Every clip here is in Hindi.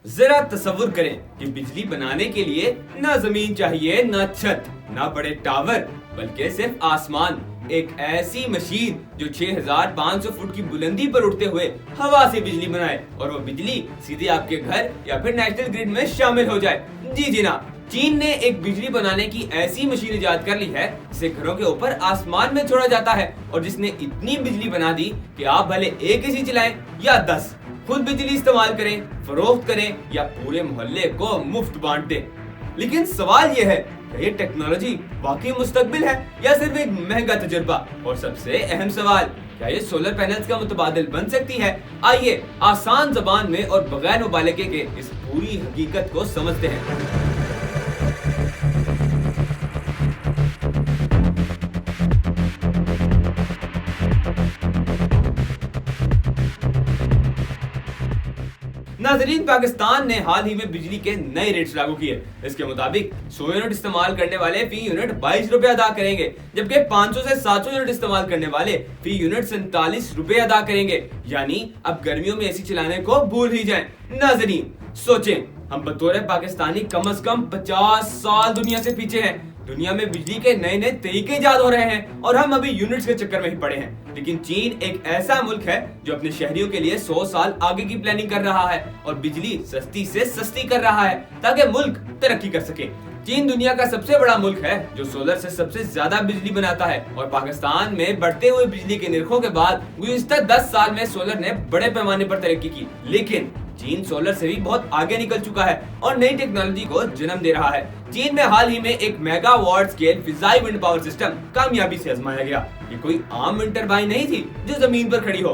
जरा तसव्वुर करें कि बिजली बनाने के लिए ना जमीन चाहिए, ना छत, ना बड़े टावर, बल्कि सिर्फ आसमान। एक ऐसी मशीन जो 6500 फुट की बुलंदी पर उड़ते हुए हवा से बिजली बनाए और वो बिजली सीधे आपके घर या फिर नेशनल ग्रिड में शामिल हो जाए। जी जी ना, चीन ने एक बिजली बनाने की ऐसी मशीन इजाद कर ली है जिसे घरों के ऊपर आसमान में छोड़ा जाता है और जिसने इतनी बिजली बना दी कि आप भले एक एसी चलाएं या 10, खुद बिजली इस्तेमाल करें, फरोख्त करें या पूरे मोहल्ले को मुफ्त बांट दें। लेकिन सवाल यह है, क्या ये टेक्नोलॉजी वाकई मुस्तकबिल है या सिर्फ एक महंगा तजुर्बा? और सबसे अहम सवाल, क्या ये सोलर पैनल्स का मुतबादिल बन सकती है? आइए आसान जबान में और बगैर मुबालगे के इस पूरी हकीकत को समझते हैं। नाज़रीन, पाकिस्तान ने हाल ही में बिजली के नए रेट्स लागू किए। इसके मुताबिक 100 यूनिट इस्तेमाल करने वाले फी यूनिट 22 रुपए अदा करेंगे, जबकि 500 से 700 यूनिट इस्तेमाल करने वाले फी यूनिट 47 रुपए अदा करेंगे। यानी अब गर्मियों में एसी चलाने को भूल ही जाएं। नाज़रीन सोचें, हम बतौर पाकिस्तानी कम से कम 50 साल दुनिया से पीछे हैं। दुनिया में बिजली के नए नए तरीके इजाद हो रहे हैं और हम अभी यूनिट्स के चक्कर में ही पड़े हैं। लेकिन चीन एक ऐसा मुल्क है जो अपने शहरियों के लिए 100 साल आगे की प्लानिंग कर रहा है और बिजली सस्ती से सस्ती कर रहा है ताकि मुल्क तरक्की कर सके। चीन दुनिया का सबसे बड़ा मुल्क है जो सोलर से सबसे ज्यादा बिजली बनाता है और पाकिस्तान में बढ़ते हुए बिजली के निर्खों के बाद गुज़िश्ता 10 साल में सोलर ने बड़े पैमाने पर तरक्की की। लेकिन चीन सोलर से भी बहुत आगे निकल चुका है और नई टेक्नोलॉजी को जन्म दे रहा है। चीन में हाल ही में एक megawatt scale Fizaia wind power system कामयाबी से आजमाया गया। ये कोई आम विंड टरबाइन नहीं थी जो जमीन पर खड़ी हो,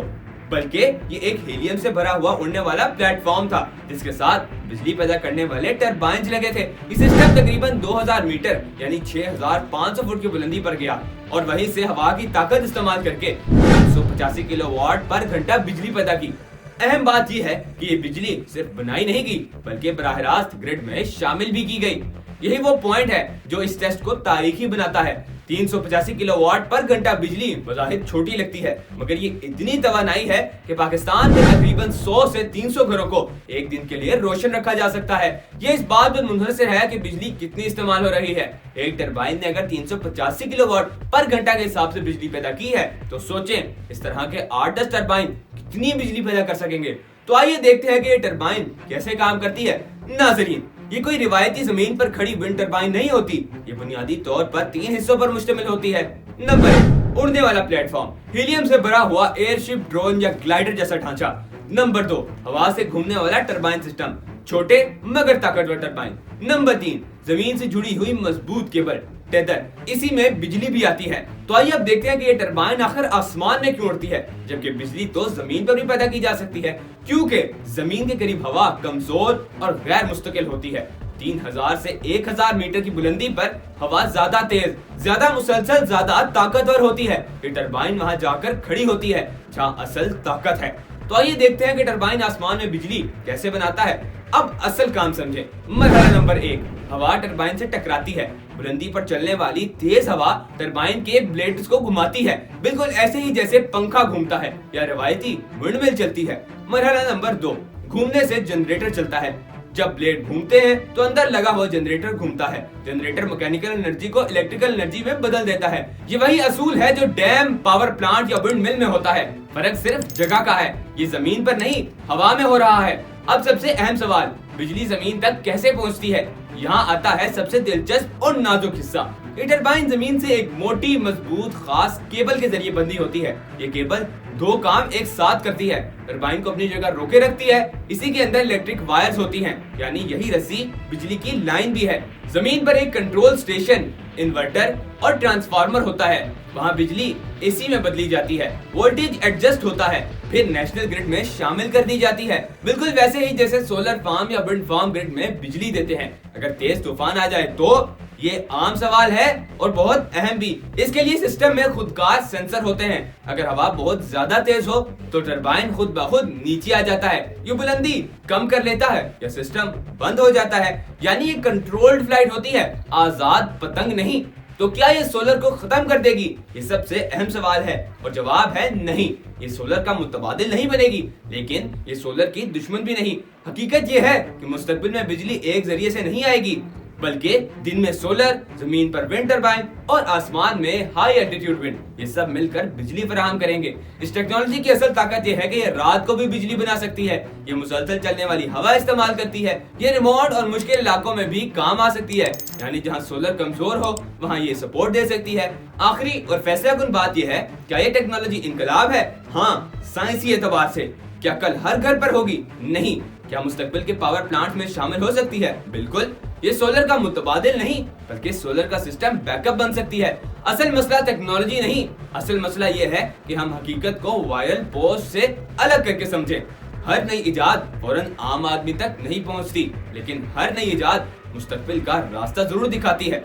बल्कि ये एक हीलियम से भरा हुआ उड़ने वाला प्लेटफॉर्म था जिसके साथ बिजली पैदा करने वाले टरबाइन लगे थे। ये सिस्टम तकरीबन 2000 मीटर यानी 6500 फुट की बुलंदी पर गया और वहीं से हवा की ताकत इस्तेमाल करके 185 किलोवाट पर घंटा बिजली पैदा की। अहम बात यह है कि ये बिजली सिर्फ बनाई नहीं गई बल्कि बराह रास्त ग्रिड में शामिल भी की गई। यही वो पॉइंट है जो इस टेस्ट को तारीखी बनाता है। 385 किलोवाट पर घंटा बिजली बज़ाहिर छोटी लगती है, मगर ये इतनी तवानाई है कि पाकिस्तान में तकरीबन 100 से 300 घरों को एक दिन के लिए रोशन रखा जा सकता है। ये इस बात पर मुनहसर है कि बिजली कितनी इस्तेमाल हो रही है। एक टरबाइन ने अगर 385 किलोवाट पर घंटा के हिसाब से बिजली पैदा की है तो सोचें इस तरह के 8-10 टरबाइन कितनी बिजली पैदा कर सकेंगे। तो आइए देखते हैं कि ये टरबाइन कैसे काम करती है। नाज़रीन, ये कोई रिवायती जमीन पर खड़ी विंड टरबाइन नहीं होती। ये बुनियादी तौर पर 3 हिस्सों पर मुश्तमिल होती है। नंबर 1, उड़ने वाला प्लेटफॉर्म, हीलियम से भरा हुआ एयरशिप, ड्रोन या ग्लाइडर जैसा ढांचा। नंबर 2, हवा से घूमने वाला टरबाइन सिस्टम, छोटे मगर ताकतवर टरबाइन। नंबर 3, जमीन से जुड़ी हुई मजबूत केबल, टेदर, इसी में बिजली भी आती है। तो आइए अब देखते हैं कि ये टरबाइन आखिर आसमान में क्यों उड़ती है जबकि बिजली तो जमीन पर भी पैदा की जा सकती है। क्योंकि जमीन के करीब हवा कमजोर और गैर मुस्तकिल होती है। 3000 से 1000 मीटर की बुलंदी पर हवा ज्यादा तेज, ज्यादा मुसलसल, ज्यादा ताकतवर होती है। ये टरबाइन वहां जाकर खड़ी होती है जहाँ असल ताकत है। तो आइए देखते हैं कि टरबाइन आसमान में बिजली कैसे बनाता है। अब असल काम समझे। मरहला नंबर 1, हवा टरबाइन से टकराती है। बुलंदी पर चलने वाली तेज हवा टरबाइन के ब्लेड्स को घुमाती है, बिल्कुल ऐसे ही जैसे पंखा घूमता है या रवायती विंडमिल चलती है। मरहला नंबर 2, घूमने से जनरेटर चलता है। जब ब्लेड घूमते हैं तो अंदर लगा हुआ जनरेटर घूमता है। जनरेटर मैकेनिकल एनर्जी को इलेक्ट्रिकल एनर्जी में बदल देता है। ये वही असूल है जो डैम, पावर प्लांट या विंड मिल में होता है। फर्क सिर्फ जगह का है। ये जमीन पर नहीं, हवा में हो रहा है। अब सबसे अहम सवाल, बिजली जमीन तक कैसे पहुंचती है? यहाँ आता है सबसे दिलचस्प और नाजुक हिस्सा। ये टरबाइन जमीन से एक मोटी, मजबूत, खास केबल के जरिए बंधी होती है। ये केबल 2 काम एक साथ करती है। टरबाइन को अपनी जगह रोके रखती है। इसी के अंदर इलेक्ट्रिक वायर्स होती हैं, यानी यही रस्सी बिजली की लाइन भी है। जमीन पर एक कंट्रोल स्टेशन, इन्वर्टर और ट्रांसफार्मर होता है। वहाँ बिजली एसी में बदली जाती है, वोल्टेज एडजस्ट होता है, फिर नेशनल ग्रिड में शामिल कर दी जाती है। बिल्कुल वैसे ही जैसे सोलर फार्म या विंड फार्म ग्रिड में बिजली देते हैं। अगर तेज तूफान आ जाए तो ये आम सवाल है और बहुत अहम भी। इसके लिए सिस्टम में खुदकार सेंसर होते हैं। अगर हवा बहुत ज्यादा तेज हो तो टरबाइन खुद ब खुद नीचे आ जाता है, ये बुलंदी कम कर लेता है या सिस्टम बंद हो जाता है। यानी ये कंट्रोल्ड फ्लाइट होती है, आजाद पतंग नहीं। तो क्या ये सोलर को खत्म कर देगी? ये सबसे अहम सवाल है और जवाब है नहीं। ये सोलर का मुतबादिल नहीं बनेगी, लेकिन ये सोलर की दुश्मन भी नहीं। हकीकत ये है कि मुस्तकबिल में बिजली एक जरिए से नहीं आएगी, बल्कि दिन में सोलर, जमीन पर विंड टरबाइन और आसमान में हाई एल्टीट्यूड विंड, ये सब मिलकर बिजली फराहम करेंगे। इस टेक्नोलॉजी की असल ताकत ये है कि ये रात को भी बिजली बना सकती है, ये मुसलसल चलने वाली हवा इस्तेमाल करती है, ये रिमोट और मुश्किल इलाकों में भी काम आ सकती है, यानी जहाँ सोलर कमजोर हो वहाँ ये सपोर्ट दे सकती है। आखिरी और फैसलाकुन बात यह है, क्या ये टेक्नोलॉजी इनकलाब है? हाँ, साइंसी एतबार से। क्या कल हर घर पर होगी? नहीं। क्या मुस्तकबिल के पावर प्लांट में शामिल हो सकती है? बिल्कुल। ये सोलर का मुतबादिल नहीं, बल्कि सोलर का सिस्टम बैकअप बन सकती है। असल मसला टेक्नोलॉजी नहीं, असल मसला ये है कि हम हकीकत को वायरल पोस्ट से अलग करके समझें। हर नई इजाद फौरन आम आदमी तक नहीं पहुंचती, लेकिन हर नई इजाद मुस्तकबिल का रास्ता जरूर दिखाती है।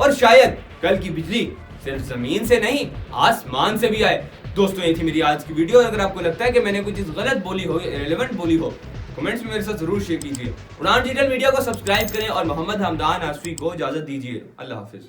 और शायद कल की बिजली सिर्फ जमीन से नहीं, आसमान से भी आए। दोस्तों, ये थी मेरी आज की वीडियो। अगर आपको लगता है कि मैंने कोई चीज गलत बोली हो, इररिलेवेंट बोली हो, कमेंट्स में मेरे साथ जरूर शेयर कीजिए। उड़ान डिजिटल मीडिया को सब्सक्राइब करें और मोहम्मद हमदान आसफी को इजाजत दीजिए। अल्लाह हाफिज।